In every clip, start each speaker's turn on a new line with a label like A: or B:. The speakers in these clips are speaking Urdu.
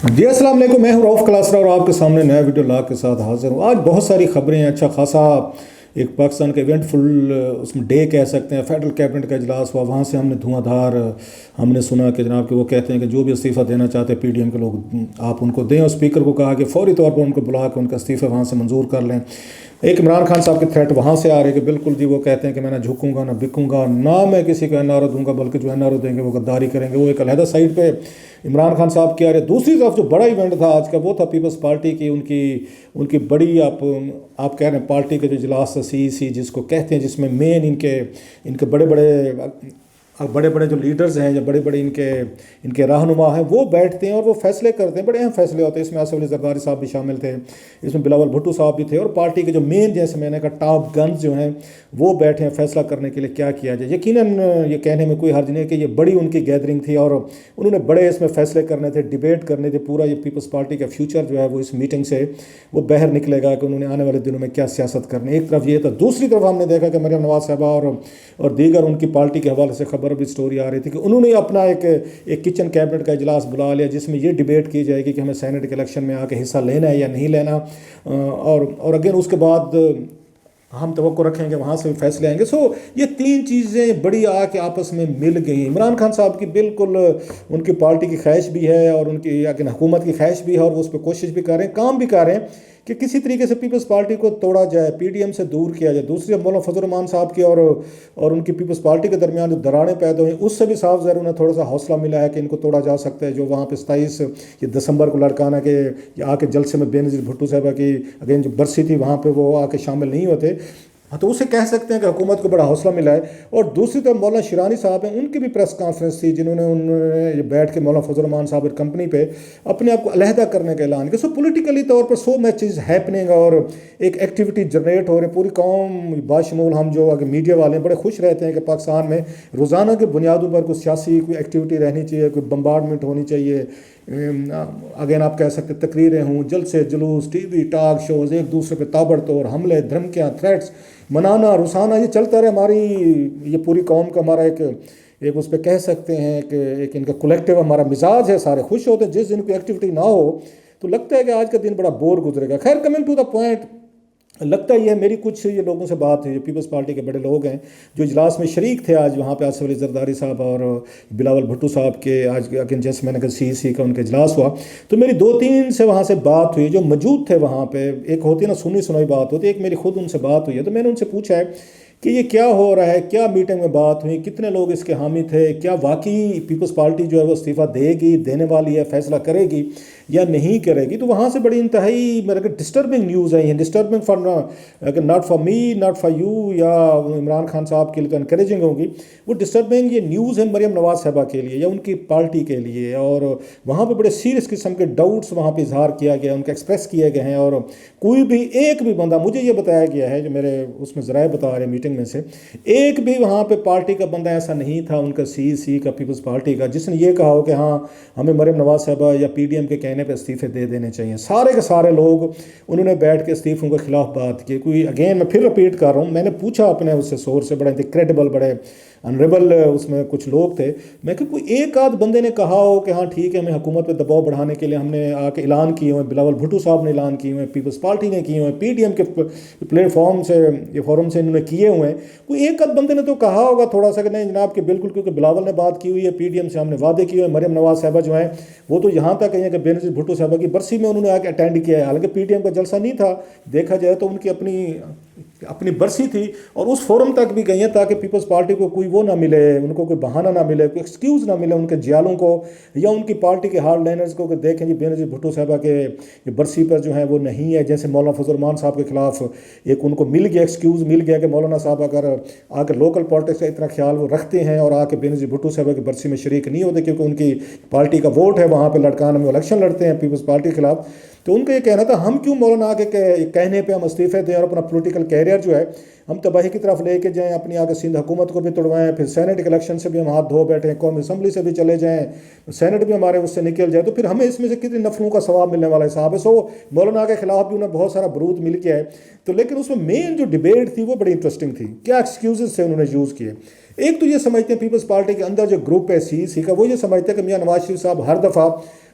A: جی السلام علیکم، میں ہوں رؤف کلاسرا اور آپ کے سامنے نیا ویڈیو لا کے ساتھ حاضر ہوں۔ آج بہت ساری خبریں ہیں، اچھا خاصا ایک پاکستان کا ایونٹ فل اس میں ڈے کہہ سکتے ہیں، فیڈرل کیبنٹ کا اجلاس ہوا، وہاں سے ہم نے دھواں دھار ہم نے سنا کہ جناب کہ وہ کہتے ہیں کہ جو بھی استعفیٰ دینا چاہتے ہیں پی ڈی ایم کے لوگ آپ ان کو دیں، اور اسپیکر کو کہا کہ فوری طور پر ان کو بلا کے ان کا استعفیٰ وہاں سے منظور کر لیں۔ ایک عمران خان صاحب کے تھریٹ وہاں سے آ رہے کہ بالکل جی وہ کہتے ہیں کہ میں نہ جھکوں گا نہ بکوں گا، نہ میں کسی کو این آر او دوں گا، بلکہ جو این آر او دیں گے وہ غداری کریں گے۔ وہ ایک علیحدہ سائڈ پہ عمران خان صاحب کی آ رہے۔ دوسری طرف جو بڑا ایونٹ تھا آج کا وہ تھا پیپلز پارٹی کی، ان کی بڑی آپ کہہ رہے ہیں پارٹی کے جو اجلاس سی سی جس کو کہتے ہیں، جس میں مین ان کے بڑے بڑے جو لیڈرز ہیں یا بڑے بڑے ان کے رہنما ہیں وہ بیٹھتے ہیں اور وہ فیصلے کرتے ہیں، بڑے اہم فیصلے ہوتے ہیں۔ اس میں آصف علی زرداری صاحب بھی شامل تھے، اس میں بلاول بھٹو صاحب بھی تھے، اور پارٹی کے جو مین جیسے میں نے کہا ٹاپ گنز جو ہیں وہ بیٹھے ہیں فیصلہ کرنے کے لیے کیا کیا جائے۔ یقیناً یہ کہنے میں کوئی حرج نہیں کہ یہ بڑی ان کی گیدرنگ تھی اور انہوں نے بڑے اس میں فیصلے کرنے تھے، ڈیبیٹ کرنے تھے۔ پورا یہ پیپلز پارٹی کا فیوچر جو ہے وہ اس میٹنگ سے وہ باہر نکلے گا کہ انہوں نے آنے والے دنوں میں کیا سیاست کرنی۔ ایک طرف یہ تھا، دوسری طرف ہم نے دیکھا کہ مریم نواز صاحبہ اور دیگر ان کی پارٹی کے حوالے سے خبر بھی اسٹوری آ رہی تھی کہ انہوں نے اپنا ایک کچن کیبنٹ کا اجلاس بلا لیا جس میں یہ ڈیبیٹ کی جائے گی کہ ہمیں سینٹ کے الیکشن میں آ کے حصہ لینا ہے یا نہیں لینا، اور اگین اس کے بعد ہم توقع رکھیں گے وہاں سے بھی فیصلے آئیں گے۔ یہ تین چیزیں بڑی آ کے آپس میں مل گئی۔ عمران خان صاحب کی بالکل ان کی پارٹی کی خواہش بھی ہے اور ان کی حکومت کی خواہش بھی ہے، اور وہ اس پہ کوشش بھی کر رہے ہیں، کام بھی کر رہے ہیں کہ کسی طریقے سے پیپلز پارٹی کو توڑا جائے، پی ڈی ایم سے دور کیا جائے۔ دوسری مولانا فضل الرحمان صاحب کی اور ان کی پیپلز پارٹی کے درمیان جو دراڑیں پیدا ہوئیں، اس سے بھی صاف ظاہر انہیں تھوڑا سا حوصلہ ملا ہے کہ ان کو توڑا جا سکتا ہے۔ جو وہاں پہ 27 یہ دسمبر کو لڑکانا کے آ کے جلسے میں بے نظیر بھٹو صاحبہ کی اگین جو برسی تھی وہاں پہ وہ آ کے شامل نہیں ہوتے، تو اسے کہہ سکتے ہیں کہ حکومت کو بڑا حوصلہ ملا ہے۔ اور دوسری طرف مولانا شیرانی صاحب ہیں، ان کی بھی پریس کانفرنس تھی انہوں نے بیٹھ کے مولانا فضل الرحمان صاحب کی کمپنی پہ اپنے آپ کو علیحدہ کرنے کا اعلان کیا۔ پولیٹیکلی طور پر مچ از ہیپننگ، اور ایک ایکٹیویٹی جنریٹ ہو رہی ہے۔ پوری قوم باشمول ہم جو میڈیا والے ہیں بڑے خوش رہتے ہیں کہ پاکستان میں روزانہ کے بنیادوں پر کوئی سیاسی کوئی ایکٹیویٹی رہنی چاہیے، کوئی بمبارڈمنٹ ہونی چاہیے، اگین آپ کہہ سکتے تقریریں ہوں، جلسے جلوس، ٹی وی ٹاک شوز، ایک دوسرے پہ تابڑ توڑ حملے، دھمکیاں، تھریٹس، منانا رسانا، یہ چلتا رہے۔ ہماری یہ پوری قوم کا ہمارا ایک اس پہ کہہ سکتے ہیں کہ ایک ان کا کولیکٹیو ہمارا مزاج ہے، سارے خوش ہوتے ہیں۔ جس دن کوئی ایکٹیویٹی نہ ہو تو لگتا ہے کہ آج کا دن بڑا بور گزرے گا۔ خیر، کمنگ ٹو دا پوائنٹ، لگتا یہ ہے میری کچھ یہ لوگوں سے بات ہوئی جو پیپلز پارٹی کے بڑے لوگ ہیں جو اجلاس میں شریک تھے آج وہاں پہ، آصف علی زرداری صاحب اور بلاول بھٹو صاحب کے آج جیسے میں نے کہا سی کا ان کا اجلاس ہوا، تو میری 2-3 سے وہاں سے بات ہوئی جو موجود تھے وہاں پہ۔ ایک ہوتی ہے نا سنی سنائی بات ہوتی ہے، ایک میری خود ان سے بات ہوئی ہے، تو میں نے ان سے پوچھا ہے کہ یہ کیا ہو رہا ہے، کیا میٹنگ میں بات ہوئی، کتنے لوگ اس کے حامی تھے، کیا واقعی پیپلز پارٹی جو ہے وہ استعفیٰ دے گی، دینے والی ہے، فیصلہ کرے گی یا نہیں کرے گی۔ تو وہاں سے بڑی انتہائی میرے کو ڈسٹربنگ نیوز آئی ہیں، disturbing for not for me, not for you, یا عمران خان صاحب کے لیے تو انکریجنگ ہوگی، وہ ڈسٹربنگ یہ نیوز ہے مریم نواز صاحبہ کے لیے یا ان کی پارٹی کے لیے، اور وہاں پہ بڑے سیریس قسم کے ڈاؤٹس وہاں پہ اظہار کیا گیا، ان کے ایکسپریس کیے گئے ہیں، اور کوئی بھی ایک بھی بندہ، مجھے یہ بتایا گیا ہے جو میرے اس میں ذرائع بتا رہے میٹنگ میں سے، ایک بھی وہاں پہ پارٹی کا بندہ ایسا نہیں تھا ان کا سی کا پیپلز پارٹی کا جس نے یہ کہا ہو کہ ہاں ہمیں مریم نواز صاحبہ یا پی ڈی ایم کے کہنے پہ استعفے دے دینے چاہیے۔ سارے کے سارے لوگ انہوں نے بیٹھ کے استعفوں کے خلاف بات کی۔ کوئی اگین میں پھر رپیٹ کر رہا ہوں، میں نے پوچھا اپنے اس سے سورس سے، بڑے کریڈیبل بڑے انریبل اس میں کچھ لوگ تھے، میں کہ کوئی ایک آدھ بندے نے کہا ہو کہ ہاں ٹھیک ہے ہمیں حکومت پہ دباؤ بڑھانے کے لیے ہم نے آ کے اعلان کیے ہوئے، بلاول بھٹو صاحب نے اعلان کیے ہوئے، پیپلز پارٹی نے کیے ہوئے، پی ڈی ایم کے پلیٹ فارم سے یہ فورم سے انہوں نے کیے ہوئے ہیں، کوئی ایک آدھ بندے نے تو کہا ہوگا تھوڑا سا کہ نہیں جناب کہ بالکل، کیونکہ بلاول نے بات کی ہوئی ہے، پی ڈی ایم سے ہم نے وعدے کیے ہوئے، مریم نواز صاحبہ جو ہیں وہ تو یہاں تک ہیں کہ بے نظیر بھٹو صاحبہ کی برسی میں انہوں نے آ کے اٹینڈ کیا ہے، حالانکہ پی ڈی ایم کا جلسہ نہیں تھا، دیکھا جائے تو ان کی اپنی برسی تھی، اور اس فورم تک بھی گئی ہیں تاکہ پیپلز پارٹی کو کوئی وہ نہ ملے، ان کو کوئی بہانہ نہ ملے، کوئی ایکسکیوز نہ ملے ان کے جیالوں کو یا ان کی پارٹی کے ہارڈ لائنرز کو کہ دیکھیں جی بے نظیر بھٹو صاحبہ کے برسی پر جو ہے وہ نہیں ہے، جیسے مولانا فضل الرحمان صاحب کے خلاف ایک ان کو مل گیا، ایکسکیوز مل گیا کہ مولانا صاحب اگر آ کے لوکل پالیٹکس کا اتنا خیال وہ رکھتے ہیں اور آ کے بے نظیر بھٹو صاحبہ کی برسی میں شریک نہیں ہوتے کیونکہ ان کی پارٹی کا ووٹ ہے وہاں پہ لڑکانا میں الیکشن لڑتے ہیں پیپلز پارٹی کے خلاف، تو ان کا یہ کہنا تھا ہم کیوں مولانا آ کے کہنے پہ ہم استعفے دیں اور اپنا پولیٹیکل کیریئر جو ہے ہم تباہی کی طرف لے کے جائیں، اپنی آگے سندھ حکومت کو بھی توڑوائیں، پھر سینٹ کے الیکشن سے بھی ہم ہاتھ دھو بیٹھیں، قومی اسمبلی سے بھی چلے جائیں، سینٹ بھی ہمارے اس سے نکل جائے، تو پھر ہمیں اس میں سے کتنی نفروں کا ثواب ملنے والا حساب ہے۔ مولانا کے خلاف بھی انہیں بہت سارا برود مل گیا ہے، تو لیکن اس میں مین جو ڈیبیٹ تھی وہ بڑی انٹرسٹنگ تھی، کیا ایکسکیوزز سے انہوں نے یوز کیے۔ ایک تو یہ سمجھتے ہیں پیپلز پارٹی کے اندر جو گروپ ہے سی کا، وہ یہ سمجھتے ہیں کہ میاں نواز شریف صاحب ہر دفعہ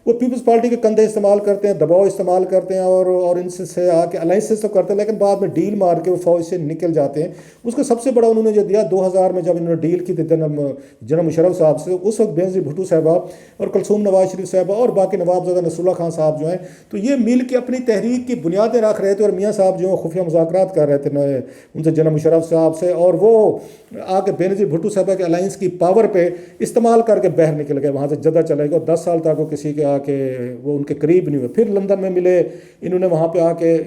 A: وہ پیپلز پارٹی کے کندھے استعمال کرتے ہیں، دباؤ استعمال کرتے ہیں اور ان سے آ کے الائنسز تو کرتے ہیں، لیکن بعد میں ڈیل مار کے وہ فوج سے نکل جاتے ہیں۔ اس کا سب سے بڑا انہوں نے جو دیا 2000 میں جب انہوں نے ڈیل کی تھی جنرل مشرف صاحب سے، اس وقت بینظیر بھٹو صاحبہ اور کلثوم نواز شریف صاحبہ اور باقی نوابزادہ نصر اللہ خان صاحب جو ہیں، تو یہ مل کے اپنی تحریک کی بنیادیں رکھ رہے تھے، اور میاں صاحب جو خفیہ مذاکرات کر رہے تھے ان سے جنرل مشرف صاحب سے، اور وہ آ کے بینظیر بھٹو صاحبہ کے الائنس کی پاور پہ استعمال کر کے باہر نکل گئے، وہاں سے جدہ چلے گئے، اور 10 سال تک وہ کسی کے آ کے وہ ان کے قریب نہیں ہوئے۔ پھر لندن میں ملے، انہوں نے وہاں پہ آ کے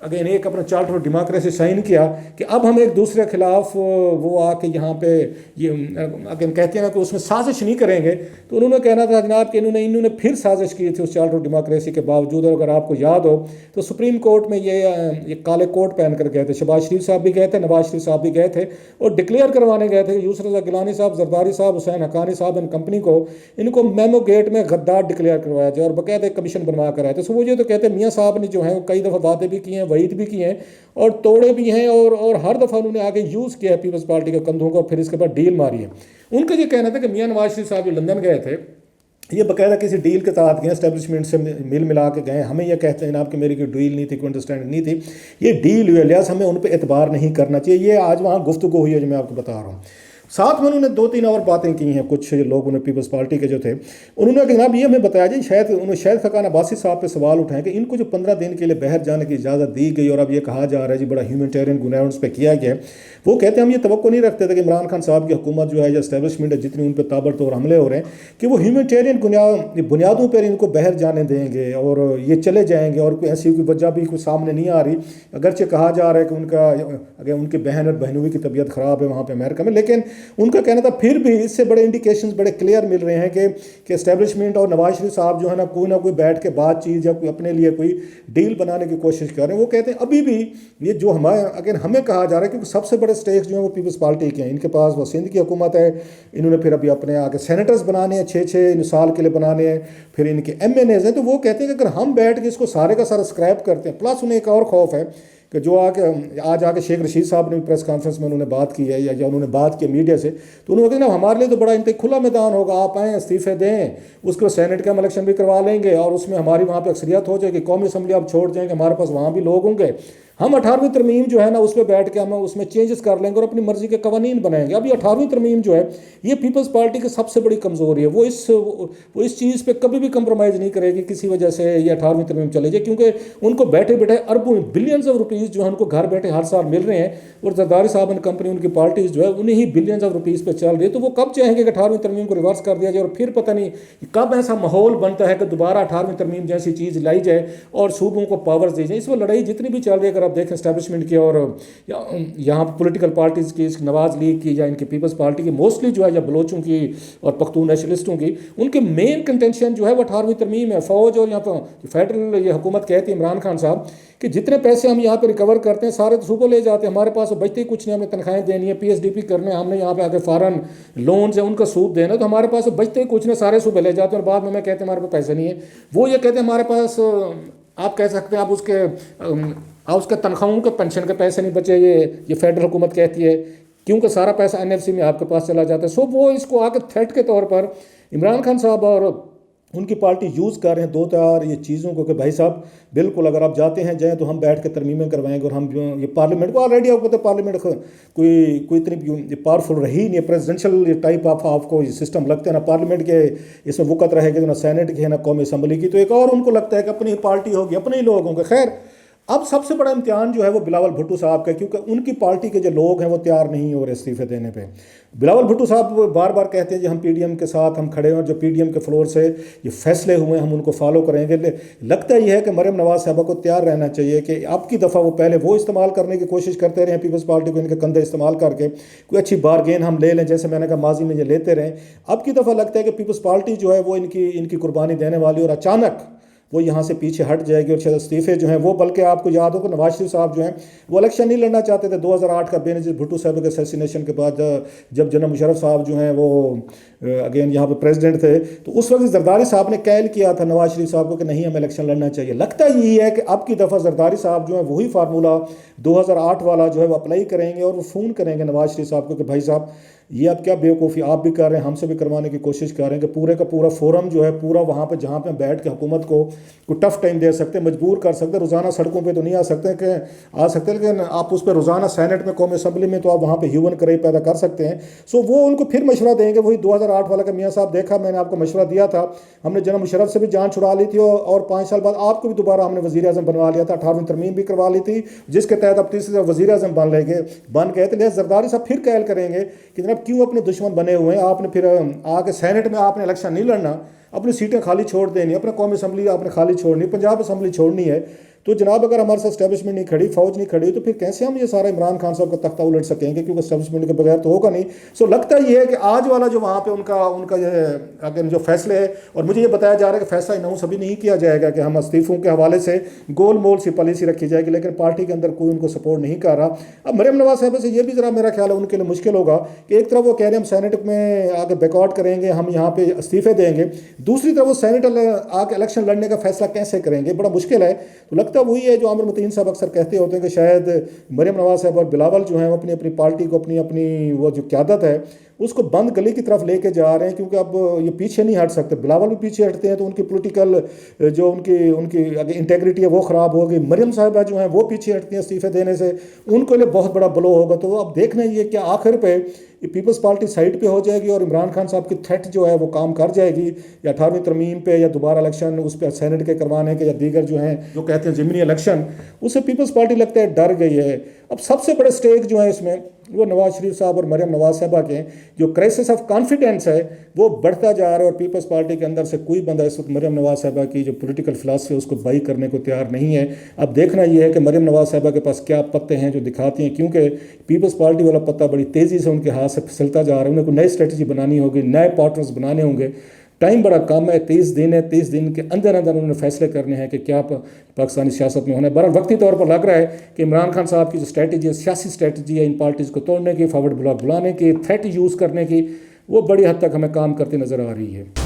A: اگین ایک اپنا چارٹر آف ڈیموکریسی سائن کیا کہ اب ہم ایک دوسرے کے خلاف وہ آ کے یہاں پہ یہ اگین کہتے ہیں کہ اس میں سازش نہیں کریں گے۔ تو انہوں نے کہنا تھا جناب کہ انہوں نے پھر سازش کی تھی اس چارٹر آف ڈیموکریسی کے باوجود، اور اگر آپ کو یاد ہو تو سپریم کورٹ میں یہ کالے کوٹ پہن کر گئے تھے، شہباز شریف صاحب بھی گئے تھے، نواز شریف صاحب بھی گئے تھے، اور ڈکلیئر کروانے گئے تھے کہ یسر رضا گیلانی صاحب، زرداری صاحب، حسین حقانی صاحب ان کمپنی کو، ان کو میمو گیٹ میں غدار ڈکلیئر کروایا جائے، اور باقاعدہ کمیشن بنوا کر آئے تھے۔ سو وہ یہ تو کہتے ہیں میاں صاحب نے جو ہے وہ کئی دفعہ وعدے بھی کیے ہیں، وعید بھی کیے ہیں، اور توڑے بھی ہیں، اور ہر دفعہ انہوں نے آگے یوز کیا ہے پیپلز پارٹی کے کندھوں کو، اور پھر اس کے بعد ڈیل ماری ہے۔ ان کا یہ کہنا تھا کہ میاں نواز شریف صاحب جو لندن گئے تھے، یہ باقاعدہ کسی ڈیل کے تحت گئے، اسٹیبلشمنٹ سے مل ملا کے گئے، ہمیں یہ کہتے ہیں جناب کہ میری کوئی ڈیل نہیں تھی، کوئی انڈرسٹینڈنگ نہیں تھی، یہ ڈیل ہوئی ہے، لہٰذا ہمیں ان پہ اعتبار نہیں کرنا چاہیے۔ یہ آج وہاں گفتگو ہوئی ہے جو میں آپ کو بتا رہا ہوں۔ ساتھ میں انہوں نے 2-3 اور باتیں کی ہیں، کچھ لوگوں نے پیپلز پارٹی کے جو تھے، انہوں نے کہ جناب یہ ہمیں بتایا جائے، شاید خاقان عباسی صاحب پہ سوال اٹھائیں کہ ان کو جو 15 دن کے لیے باہر جانے کی اجازت دی گئی، اور اب یہ کہا جا رہا ہے جی بڑا ہیومینٹیرین گناہوں پہ کیا گیا ہے، وہ کہتے ہیں ہم یہ توقع نہیں رکھتے تھے کہ عمران خان صاحب کی حکومت جو ہے یا اسٹیبلشمنٹ ہے، جتنی ان پہ تابڑتوڑ حملے ہو رہے ہیں، کہ وہ ہیومینٹیرین بنیادوں پر ان کو باہر جانے دیں گے اور یہ چلے جائیں گے، اور کوئی ایسی کوئی وجہ بھی کوئی سامنے نہیں آ رہی، اگرچہ کہا جا رہا ہے کہ ان کے بہن اور بہنوئی کی طبیعت خراب ہے وہاں پہ امریکہ میں، لیکن ان کا کہنا تھا پھر بھی اس سے بڑے انڈیکیشنز بڑے کلیئر مل رہے ہیں کہ اسٹیبلشمنٹ اور نواز شریف صاحب جو ہے نہ کوئی بیٹھ کے بات چیت یا کوئی اپنے لیے کوئی ڈیل بنانے کی کوشش کر رہے ہیں۔ وہ کہتے ہیں ابھی بھی یہ جو ہمیں کہا جا رہا ہے، کیونکہ سب سے بڑے اسٹیکس جو ہیں وہ پیپلز پارٹی کے ہیں، ان کے پاس وہ سندھ کی حکومت ہے، انہوں نے پھر ابھی اپنے آگے سینیٹرز بنانے ہیں، 6 سال کے لیے بنانے ہیں، پھر ان کے ایم این ایز ہیں۔ تو وہ کہتے ہیں کہ اگر ہم بیٹھ کے اس کو سارے کا سارا اسکریپ کرتے ہیں، پلس انہیں ایک اور خوف ہے کہ جو آج آ کے شیخ رشید صاحب نے بھی پریس کانفرنس میں انہوں نے بات کی ہے، یا انہوں نے بات کی میڈیا سے، تو انہوں نے کہا ہمارے لیے تو بڑا کھلا میدان ہوگا، آپ آئیں استعفے دیں، اس کو سینٹ کا ہم الیکشن بھی کروا لیں گے، اور اس میں ہماری وہاں پہ اکثریت ہو جائے گی، قومی اسمبلی آپ چھوڑ جائیں گے، ہمارے پاس وہاں بھی لوگ ہوں گے، ہم 18ویں ترمیم جو ہے نا اس پہ بیٹھ کے ہم اس میں چینجز کر لیں گے اور اپنی مرضی کے قوانین بنائیں گے۔ اب یہ 18ویں ترمیم جو ہے یہ پیپلز پارٹی کی سب سے بڑی کمزوری ہے، وہ اس چیز پہ کبھی بھی کمپرومائز نہیں کرے گی کسی وجہ سے یہ 18ویں ترمیم چلے جائے، کیونکہ ان کو بیٹھے بیٹھے اربوں بلینز آف روپیز جو ہے ان کو گھر بیٹھے ہر سال مل رہے ہیں، اور زرداری صاحب اینڈ کمپنی ان کی پارٹیز جو ہے انہیں ہی بلینز آف روپیز پہ چل رہی ہے۔ تو وہ کب چاہیں گے کہ 18ویں ترمیم کو ریورس کر دیا جائے، اور پھر پتہ نہیں کب ایسا ماحول بنتا ہے کہ دوبارہ 18ویں ترمیم جیسی چیز لائی جائے اور صوبوں کو پاورز دی جائیں۔ اس وقت لڑائی جتنی بھی چل رہی ہے، اگر آپ دیکھیں اسٹیبلشمنٹ کی اور یہاں پولیٹیکل پارٹیز کی، نواز لیگ کی یا ان کی پیپلز پارٹی کی، موسٹلی جو ہے یا بلوچوں کی اور پختون نیشنلسٹوں کی، ان کے مین کنٹینشن جو ہے وہ 18ویں ترمیم ہے۔ فوج اور یہاں پہ فیڈرل یہ حکومت کہتی ہے عمران خان صاحب کہ جتنے پیسے ہم یہاں پہ ریکور کرتے ہیں سارے تو صوبوں لے جاتے ہیں، ہمارے پاس بچتے ہی کچھ نہیں، ہمیں تنخواہیں دینی ہے، پی ایس ڈی پی کرنے ہیں، ہم نے یہاں پہ آگے فارن لونز ہیں ان کا سود دینا، تو ہمارے پاس بچتے ہی کچھ نہیں، سارے صوبے لے جاتے ہیں، اور بعد میں کہتے ہیں ہمارے پاس پیسے نہیں ہے۔ وہ یہ کہتے ہیں ہمارے پاس، آپ کہہ سکتے ہیں آپ اس کے تنخواہوں کے پینشن کے پیسے نہیں بچے، یہ فیڈرل حکومت کہتی ہے، کیونکہ سارا پیسہ این ایف سی میں آپ کے پاس چلا جاتا ہے۔ سو وہ اس کو آ کے تھریٹ کے طور پر عمران خان صاحب اور ان کی پارٹی یوز کر رہے ہیں 2-4 یہ چیزوں کو کہ بھائی صاحب بالکل اگر آپ جاتے ہیں جائیں تو ہم بیٹھ کے ترمیمیں کروائیں گے، اور ہم یہ پارلیمنٹ کو آلریڈی آپ کو پتہ ہے پارلیمنٹ کوئی اتنی پاورفل رہی نہیں ہے، پریزیڈنشل ٹائپ آف آپ کو یہ سسٹم لگتا ہے، نہ پارلیمنٹ کے اس میں وقت رہے گی، نہ سینٹ کی ہے، نہ قومی اسمبلی کی، تو ایک اور ان کو لگتا ہے کہ اپنی پارٹی ہوگی، اپنے ہی لوگ ہوں گے۔ خیر اب سب سے بڑا امتحان جو ہے وہ بلاول بھٹو صاحب کا، کیونکہ ان کی پارٹی کے جو لوگ ہیں وہ تیار نہیں ہو رہے استعفے دینے پہ۔ بلاول بھٹو صاحب بار بار کہتے ہیں جی ہم پی ڈی ایم کے ساتھ ہم کھڑے ہیں، اور جو پی ڈی ایم کے فلور سے یہ فیصلے ہوئے ہیں ہم ان کو فالو کریں گے۔ لگتا یہ ہے کہ مریم نواز صاحبہ کو تیار رہنا چاہیے کہ اب کی دفعہ وہ پہلے وہ استعمال کرنے کی کوشش کرتے رہے پیپلز پارٹی کو، ان کے کندھے استعمال کر کے کوئی اچھی بارگین ہم لے لیں، جیسے میں نے کہا ماضی میں یہ لیتے رہیں۔ اب کی دفعہ لگتا ہے کہ پیپلز پارٹی جو ہے وہ ان کی قربانی دینے والی، اور اچانک وہ یہاں سے پیچھے ہٹ جائے گی، اور شاید استعفے جو ہیں وہ، بلکہ آپ کو یاد ہو کہ نواز شریف صاحب جو ہیں وہ الیکشن نہیں لڑنا چاہتے تھے 2008 کا بینظیر بھٹو صاحب کے اسیسینیشن کے بعد، جب جنرل مشرف صاحب جو ہیں وہ اگین یہاں پہ پریزیڈنٹ تھے، تو اس وقت زرداری صاحب نے قائل کیا تھا نواز شریف صاحب کو کہ نہیں ہمیں الیکشن لڑنا چاہیے۔ لگتا یہی ہے کہ اب کی دفعہ زرداری صاحب جو ہیں وہی فارمولہ 2008 والا جو ہے وہ اپلائی کریں گے، اور وہ فون کریں گے نواز شریف صاحب کو کہ بھائی صاحب یہ اب کیا بیوقوفی آپ بھی کر رہے ہیں، ہم سے بھی کروانے کی کوشش کر رہے ہیں کہ پورے کا پورا فورم جو ہے پورا وہاں پہ جہاں پہ ہم بیٹھ کے حکومت کو کوئی ٹف ٹائم دے سکتے ہیں، مجبور کر سکتے ہیں، روزانہ سڑکوں پہ تو نہیں آ سکتے کہ آ سکتے، لیکن آپ اس پہ روزانہ سینٹ میں قومی اسمبلی میں تو آپ وہاں پہ ہیومن کرے پیدا کر سکتے ہیں. سو وہ ان کو پھر مشورہ دیں گے، وہی 2008 والا کہ میاں صاحب دیکھا میں نے آپ کو مشورہ دیا تھا، ہم نے جناب مشرف سے بھی جان چھڑا لی تھی اور 5 سال بعد آپ کو بھی دوبارہ ہم نے وزیر اعظم بنوا لیا تھا، 18ویں ترمیم بھی کروا لی تھی جس کے تحت اب تیسری وزیر اعظم بن گئے تھے. لہٰذا زرداری صاحب پھر قائل کریں گے کہ جناب کیوں اپنے دشمن بنے ہوئے ہیں، آپ نے پھر آ کے سینٹ میں آپ نے الیکشن نہیں لڑنا، اپنی سیٹیں خالی چھوڑ دینی، اپنے قومی اسمبلی آپ نے خالی چھوڑنی، پنجاب اسمبلی چھوڑنی ہے. تو جناب اگر ہمارے ساتھ اسٹیبلشمنٹ نہیں کھڑی، فوج نہیں کھڑی، تو پھر کیسے ہم یہ سارا عمران خان صاحب کا تختہ الٹ سکیں گے، کیونکہ اسٹیبلشمنٹ کے بغیر تو ہوگا نہیں. سو لگتا یہ ہے کہ آج والا جو وہاں پہ ان کا اگر جو فیصلے ہے، اور مجھے یہ بتایا جا رہا ہے کہ فیصلہ اناؤنس ابھی نہیں کیا جائے گا کہ ہم استعفوں کے حوالے سے گول مول سی پالیسی رکھی جائے گی، لیکن پارٹی کے اندر کوئی ان کو سپورٹ نہیں کر رہا. اب مریم نواز صاحبہ سے یہ بھی ذرا میرا خیال ہے ان کے لیے مشکل ہوگا کہ ایک طرف وہ کہہ رہے ہیں ہم سینٹ میں آگے بیک آؤٹ کریں گے، ہم یہاں پہ استعفے دیں گے، دوسری طرف وہ سینٹ آ کے الیکشن لڑنے کا فیصلہ کیسے کریں گے، بڑا مشکل ہے. تو لگتا وہی ہے جو عامر متین صاحب اکثر کہتے ہوتے ہیں کہ شاید مریم نواز صاحب اور بلاول جو ہیں وہ اپنی پارٹی کو اپنی وہ جو قیادت ہے اس کو بند گلی کی طرف لے کے جا رہے ہیں، کیونکہ اب یہ پیچھے نہیں ہٹ سکتے. بلاول بھی پیچھے ہٹتے ہیں تو ان کی پولیٹیکل جو ان کی انٹیگریٹی ہے وہ خراب ہوگی. مریم صاحبہ جو ہیں وہ پیچھے ہٹتی ہیں استعفے دینے سے، ان کے لیے بہت بڑا بلو ہوگا. تو اب دیکھنا یہ کہ آخر پہ پیپلز پارٹی سائڈ پہ ہو جائے گی اور عمران خان صاحب کی تھریٹ جو ہے وہ کام کر جائے گی، یا 18ویں ترمیم پہ یا دوبارہ الیکشن اس پہ سینٹ کے کروانے کے، یا دیگر جو ہیں جو کہتے ہیں ضمنی الیکشن، اس سے پیپلز پارٹی لگتا ہے ڈر گئی ہے. اب سب سے بڑے سٹیک جو ہیں اس میں وہ نواز شریف صاحب اور مریم نواز صاحبہ کے جو کرائسس آف کانفیڈنس ہے وہ بڑھتا جا رہا ہے، اور پیپلز پارٹی کے اندر سے کوئی بندہ اس وقت مریم نواز صاحبہ کی جو پولیٹیکل فلاسفی ہے اس کو بائی کرنے کو تیار نہیں ہے. اب دیکھنا یہ ہے کہ مریم نواز صاحبہ کے پاس کیا پتے ہیں جو دکھاتی ہیں، کیونکہ پیپلز پارٹی والا پتہ بڑی تیزی سے ان کے ہاتھ سے پھسلتا جا رہا ہے. انہیں کوئی نئی اسٹریٹجی بنانی ہوگی، نئے پارٹنرز بنانے ہوں گے. ٹائم بڑا کم ہے، 23 دن ہے، 23 دن کے اندر انہوں نے فیصلے کرنے ہیں کہ کیا پاکستانی سیاست میں ہونا ہے. بہرحال وقتی طور پر لگ رہا ہے کہ عمران خان صاحب کی جو اسٹریٹجی ہے، سیاسی اسٹریٹجی ہے ان پارٹیز کو توڑنے کی، فارورڈ بلاک بلانے کی، تھریٹ یوز کرنے کی، وہ بڑی حد تک ہمیں کام کرتی نظر آ رہی ہے.